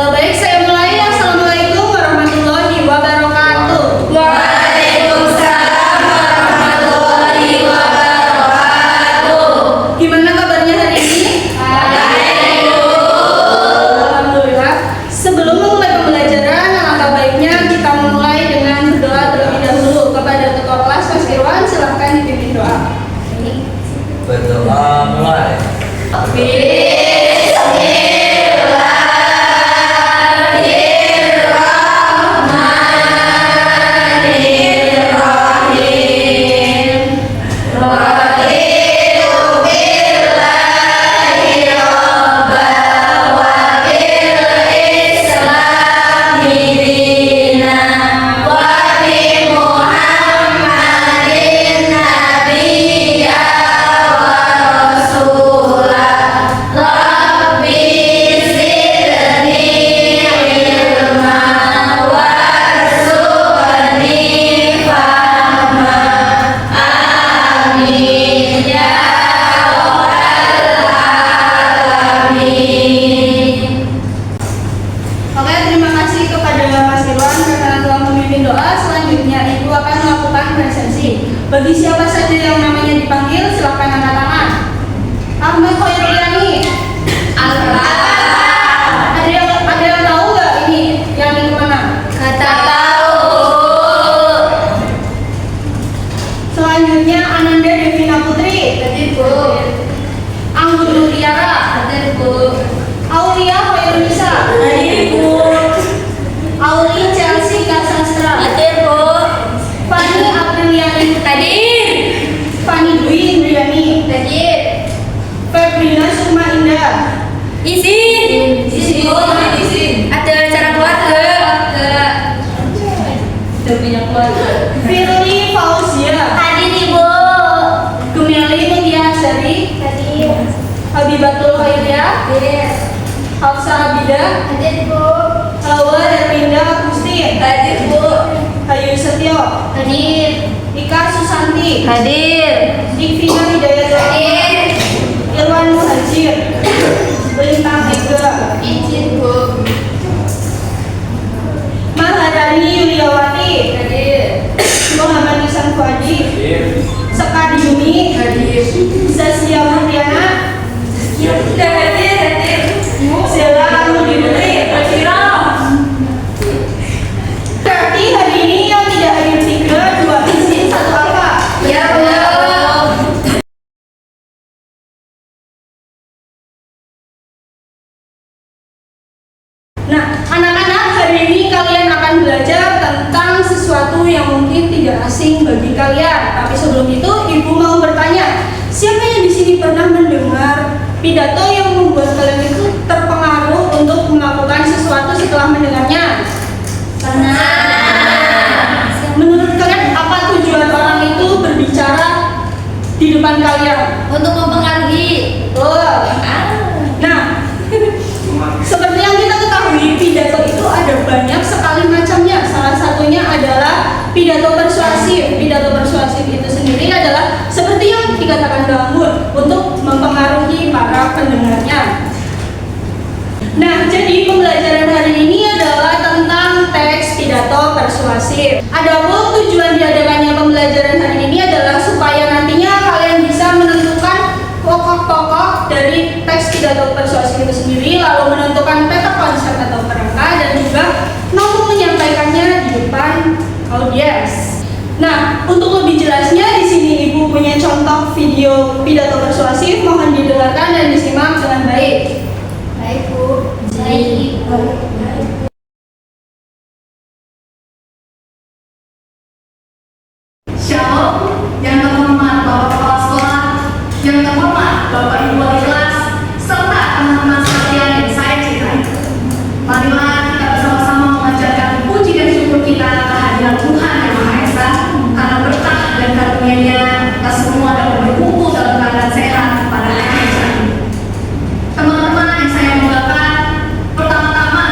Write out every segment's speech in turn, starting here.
Baik, saya mulai. Assalamualaikum warahmatullahi wabarakatuh. Waalaikumsalam warahmatullahi wabarakatuh. Gimana kabarnya hari ini? Alhamdulillah. Sebelum memulai pembelajaran, alangkah baiknya kita memulai dengan berdoa terlebih dahulu. Kepada Ketua Kelas Mas Irwan, silahkan dipimpin doa. Berdoa mulai. Oke, terima kasih kepada Mas Irwan karena telah memimpin doa. Selanjutnya Ibu akan melakukan presensi. Bagi siapa saja yang namanya dipanggil, silakan angkat tangan. Ahmad Khoirulani. Ada yang tahu nggak ini yang mana? Selanjutnya Ananda Devina Putri. Anggun Nuriara. Aulia Hoirunisa. Auli Chelsea Kasastra. Fani Apriliani. Fani Dwi Indriani. Febrina Sukma Indah. Izin. Ada acara keluarga. Firly Fauzia. Gemiali Mutia Sari. Habibatul Khairia. Hafsa Abida. Hawa Herminda Agustin. Hayu Setio. Ika Susanti. Divina Hidayat. Irwan Muhajir. Lintang Ega. Maharani Yuliawati. Muhammad Isan Fuadi. Sekar Yuni. Zasya Murdiana. Zela Armudi Putri. Berarti hari ini yang tidak hadir 3, 2 izin, 1 apa? Nah, anak-anak, hari ini kalian akan belajar tentang sesuatu yang mungkin tidak asing bagi kalian. Tapi sebelum itu, Ibu mau bertanya, siapa yang di sini pernah mendengar pidato yang membuat kalian itu terpengaruh untuk melakukan sesuatu setelah mendengarnya? Menurut kalian, apa tujuan orang itu berbicara di depan kalian? Untuk mempengaruhi. Nah, seperti yang kita ketahui, pidato itu ada banyak sekali macamnya. Salah satunya adalah pidato persuasif. Pidato persuasif itu sendiri adalah seperti yang dikatakan Bangun, untuk mempengaruhi para pendengarnya. Nah, jadi pembelajaran hari ini adalah tentang teks pidato persuasif. Adapun tujuan diadakannya pembelajaran hari ini adalah supaya nantinya kalian bisa menentukan pokok-pokok dari teks pidato persuasif itu sendiri, lalu menentukan peta konsep atau kerangka, dan juga mampu menyampaikannya di depan audiens. Nah, untuk lebih jelasnya di sini Ibu punya contoh video pidato persuasif, mohon didengarkan dan disimak dengan baik. Baik, Bu. Shalom, yang terhormat Bapak Kepala Sekolah, yang terhormat Bapak Ibu Wali Kelas, serta teman-teman sekalian yang saya cintai. Marilah kita bersama-sama memanjatkan puji dan syukur kita kehadiran Tuhan Yang Maha Esa, karena berkah dan karunia-Nya kita semua dapat berkumpul dalam keadaan sehat pada hari ini. Teman-teman yang saya banggakan, pertama-tama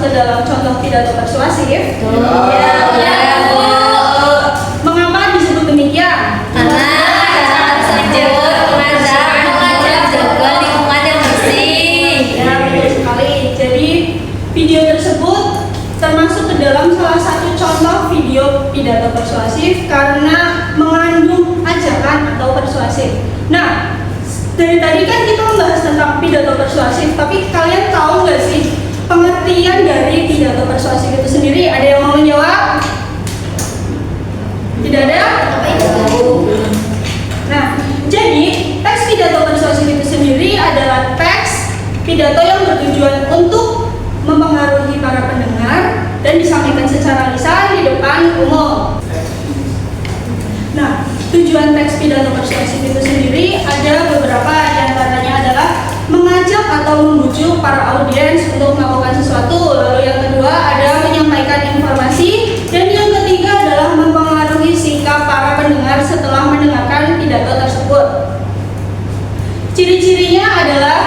ke dalam contoh pidato persuasif? Ya, Bu. Mengapa disebut demikian? Karena cara tersebut mengajak jaga lingkungan yang bersih. Ya, betul sekali. Jadi video tersebut termasuk ke dalam salah satu contoh video pidato persuasif karena mengandung ajakan atau persuasif. Nah, dari tadi kan kita membahas tentang pidato persuasif, tapi kalian tahu nggak sih pengertian dari pidato persuasif itu sendiri? Ada yang mau menjawab? Tidak ada? Nah, jadi teks pidato persuasif itu sendiri adalah teks pidato yang bertujuan untuk mempengaruhi para pendengar dan disampaikan secara lisan di depan umum. Nah, tujuan teks pidato persuasif itu sendiri ada beberapa, di antaranya adalah mengajak atau membujuk para audiens untuk melakukan sesuatu. Lalu yang kedua ada menyampaikan informasi, dan yang ketiga adalah mempengaruhi sikap para pendengar setelah mendengarkan pidato tersebut. Ciri-cirinya adalah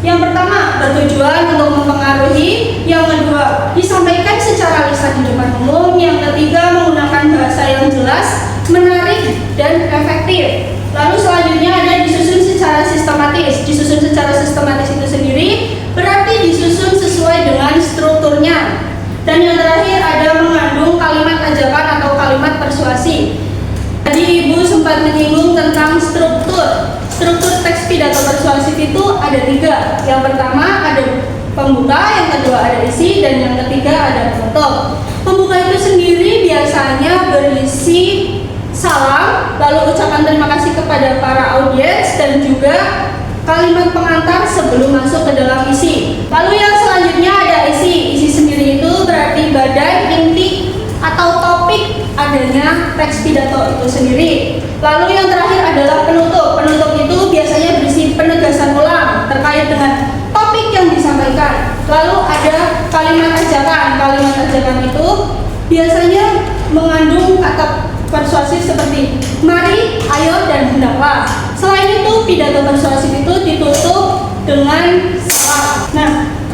yang pertama, bertujuan untuk mempengaruhi. Yang kedua, disampaikan secara lisan di depan umum. Yang ketiga, menggunakan bahasa yang jelas, menarik, dan efektif. Lalu selanjutnya ada disusun secara sistematis. Disusun secara sistematis itu sendiri berarti disusun sesuai dengan strukturnya. Dan yang terakhir ada mengandung kalimat ajakan atau kalimat persuasi. Tadi Ibu sempat menyinggung tentang struktur. Struktur teks pidato persuasif itu ada 3. Yang pertama ada pembuka, yang kedua ada isi, dan yang ketiga ada penutup. Pembuka itu sendiri biasanya berisi salam, lalu ucapan terima kasih kepada para audiens, dan juga kalimat pengantar sebelum masuk ke dalam isi. Lalu yang selanjutnya ada isi. Isi sendiri itu berarti badai, inti, atau topik adanya teks pidato itu sendiri. Lalu yang terakhir adalah penutup. Penutup itu biasanya berisi penegasan ulang terkait dengan topik yang disampaikan. Lalu ada kalimat ajakan. Kalimat ajakan itu biasanya mengandung kata persuasif seperti mari, ayo, dan hendaklah. Selain itu, pidato persuasif itu ditutup dengan salam. Nah,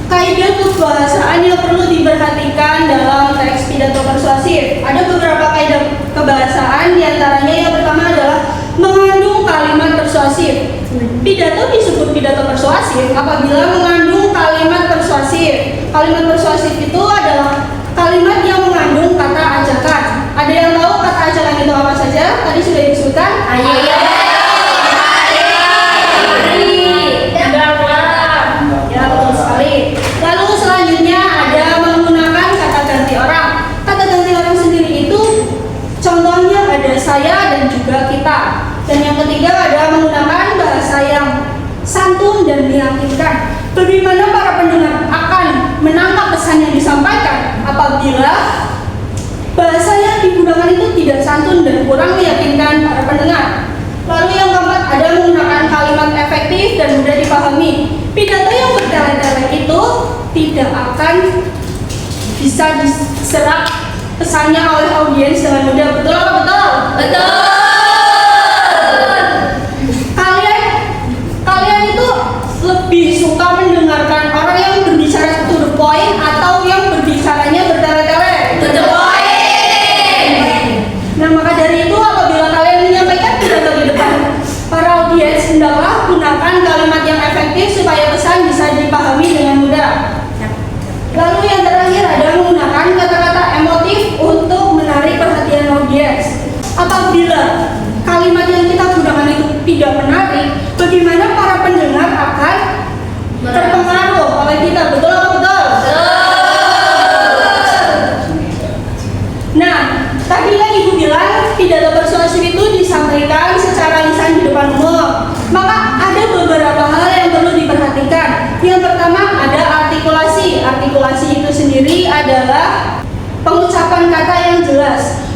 kaidah kebahasaan yang perlu diperhatikan dalam teks pidato persuasif. Ada beberapa kaidah kebahasaan, diantaranya yang pertama adalah mengandung kalimat persuasif. Pidato disebut pidato persuasif apabila mengandung kalimat persuasif. Kalimat persuasif itu adalah kalimat yang mengandung kata ajakan. Ada yang tahu kata ajakan itu apa saja? Tadi sudah disebutkan. Ayo. Ya, betul sekali. Lalu selanjutnya ada menggunakan kata ganti orang. Kata ganti orang sendiri itu contohnya ada saya dan juga kita. Dan yang ketiga ada menggunakan bahasa yang santun dan meyakinkan. Bagaimana para pendengar akan menangkap pesan yang disampaikan apabila bahasa yang digunakan itu tidak santun dan kurang meyakinkan para pendengar. Lalu yang keempat ada menggunakan kalimat efektif dan mudah dipahami. Pidato yang bertele-tele itu tidak akan bisa diserap pesannya oleh audiens dengan mudah. Betul apa betul? Betul. Kalian itu lebih suka mendengarkan orang yang berbicara to the point atau yang berbicaranya bertele-tele? To the point. Nah, maka dari itu apabila kalian menyampaikan pidato di depan para audiens, hendaklah gunakan kalimat yang efektif supaya pesan bisa dipahami dengan mudah. Lalu yang terakhir ada menggunakan kata-kata emotif untuk menarik perhatian audiens. Apabila kalimat yang kita gunakan itu tidak menarik, bagaimana para pendengar akan terpengaruh oleh kita? Betul atau betul? Nah, tadi kan Ibu bilang pidato persuasif itu disampaikan secara lisan di depan umum. Maka ada beberapa hal yang perlu diperhatikan. Yang pertama ada artikulasi. Artikulasi itu sendiri adalah pengucapan kata yang jelas.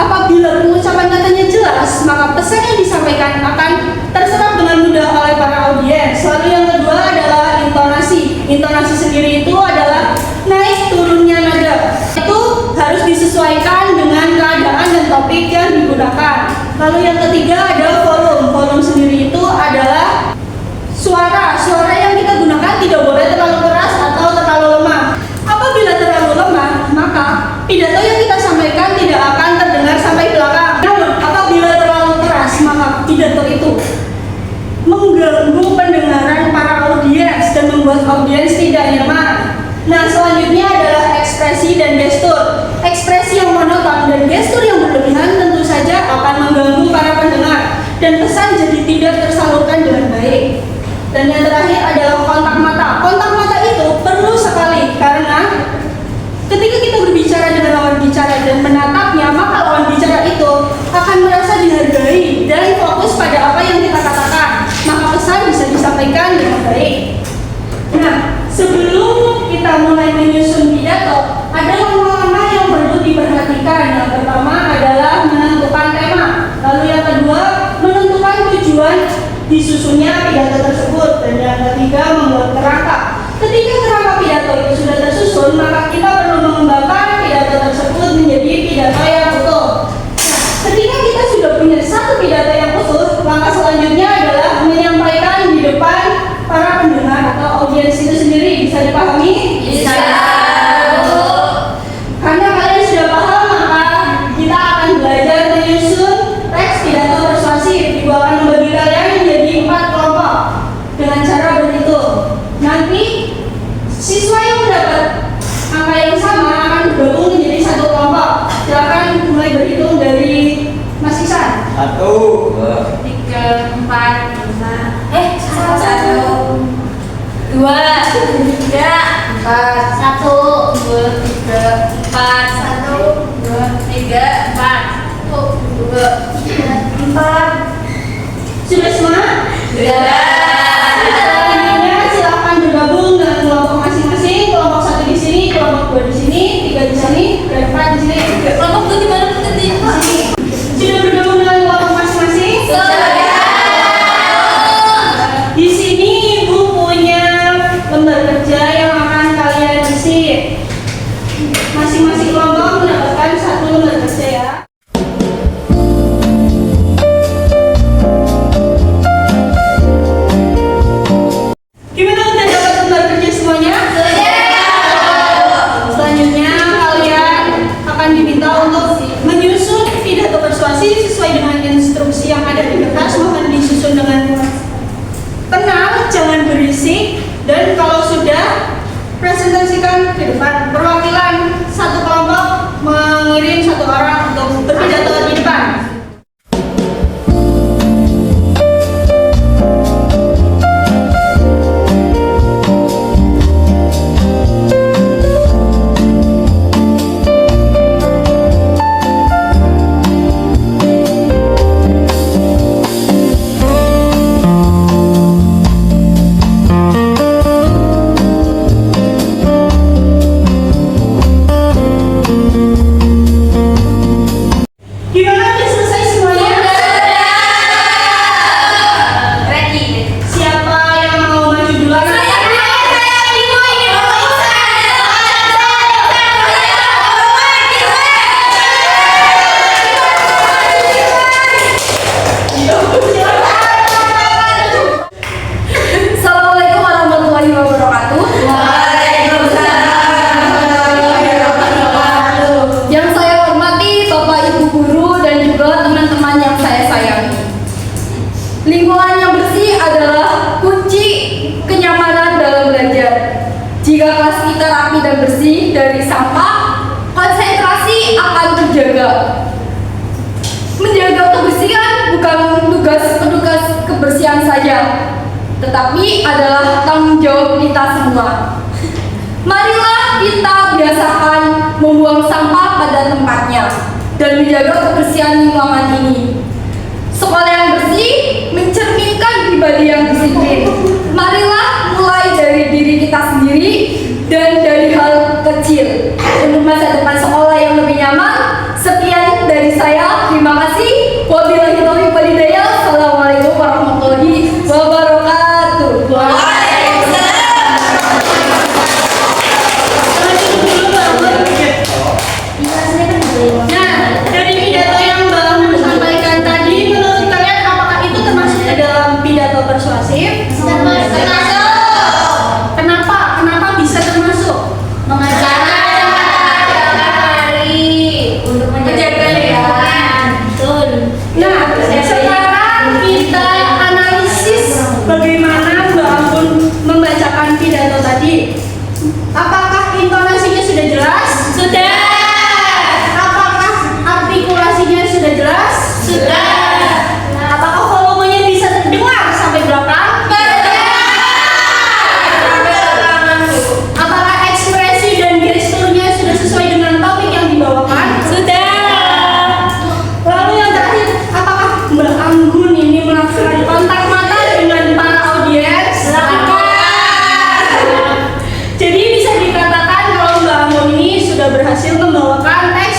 Apabila pengucapan katanya jelas, maka pesan yang disampaikan akan terserap dengan mudah oleh para audiens. Lalu yang kedua adalah intonasi. Intonasi sendiri itu adalah naik turunnya nada. Itu harus disesuaikan dengan keadaan dan topik yang digunakan. Lalu yang ketiga ada volume. Volume sendiri itu adalah suara. Suara yang kita gunakan tidak boleh terlalu keras atau terlalu lemah. Apa membuat audiens tidak nyaman. Nah, selanjutnya adalah ekspresi dan gestur. Ekspresi yang monoton dan gestur yang berlebihan tentu saja akan mengganggu para pendengar dan pesan jadi tidak tersalurkan dengan baik. Dan yang terakhir adalah kontak mata. Kontak mata itu perlu sekali karena ketika kita berbicara dengan lawan bicara dan menatapnya, maka lawan bicara itu akan merasa dihargai dan fokus pada apa yang kita katakan. Maka pesan bisa disampaikan dengan baik. Nah, sebelum kita mulai menyusun pidato, ada lama-lama yang perlu diperhatikan. Yang pertama adalah menentukan tema. Lalu yang kedua, menentukan tujuan disusunnya pidato tersebut. Dan yang ketiga, membuat kerangka. Ketika kerangka pidato itu sudah tersusun, maka kita perlu mengembangkan pidato tersebut menjadi pidato yang utuh. Nah, ketika kita sudah punya satu pidato yang utuh, langkah selanjutnya adalah menyampaikan di depan para pendengar atau audiens itu sendiri. Bisa dipahami? Bisa. Karena kalian sudah paham, maka kita akan belajar menyusun teks pidato persuasif. Ibu akan membagi kalian menjadi 4 kelompok dengan cara berhitung. Nanti siswa yang mendapat angka yang sama akan bergabung menjadi satu kelompok. Silakan mulai berhitung dari Mas Isan. 1, 2, 3, 4, 5. 1, 2, 3, 4, 1, 2, 3, 4, 1, 2, 3, 4, 4. Sudah semua? Sudah. Selanjutnya silakan bergabung dengan kelompok masing-masing. Kelompok 1 di sini, kelompok 2 di sini, 3 di sini, dan 4 di sini. Kelompok tuh di mana tuh tadi? Sudah bergabung dengan kelompok masing-masing? Di sini Ibu punya lembar kerja yang akan kalian isi. Masing-masing kelompok mendapatkan 1 lembar kerja ya. Gimana, udah dapat lembar kerja semuanya? Selanjutnya kalian akan diminta untuk menyusun pidato persuasif sesuai dengan instruksi yang ada di kertas. Mohon disusun dengan tenang, jangan berisik, dan kalau sudah presentasikan ke depan. Perwakilan satu kelompok mengirim 1 orang untuk berpidato di depan. Gimana, udah selesai semuanya? Ready. Siapa yang mau maju duluan? Assalamualaikum warahmatullahi wabarakatuh. Yang saya hormati Bapak Ibu guru dan juga teman-teman yang saya sayangi. Lingkungan yang bersih adalah kunci kenyamanan dalam belajar. Jika kelas kita rapi dan bersih dari sampah, konsentrasi akan terjaga. Menjaga kebersihan bukan tugas petugas kebersihan saja, tetapi adalah tanggung jawab kita semua. Marilah kita biasakan membuang sampah pada tempatnya dan menjaga kebersihan lingkungan ini. Sekolah yang bersih mencerminkan pribadi yang disiplin. Marilah mulai dari diri kita sendiri dan dari hal kecil untuk masa depan sekolah yang lebih nyaman. Sekian dari saya. Terima kasih. Wabillahi taufiq wal hidayah. Assalamualaikum warahmatullahi wabarakatuh. Nah, dari pidato yang Bang sampaikan tadi, menurut kalian apakah itu termasuk ke dalam pidato persuasif? Termasuk. Apakah intonasinya sudah jelas? Sudah. Apakah artikulasinya sudah jelas? Sudah. Apakah volumenya bisa terdengar sampai belakang? Apakah ekspresi dan gesturnya sudah sesuai dengan topik yang dibawakan? Sudah. Lalu yang terakhir, apakah Mbak Anggun ini melakukan kontak mata dengan para audiens? Jadi bisa dikatakan kalau Mbak Anggun ini sudah berhasil membawakan teks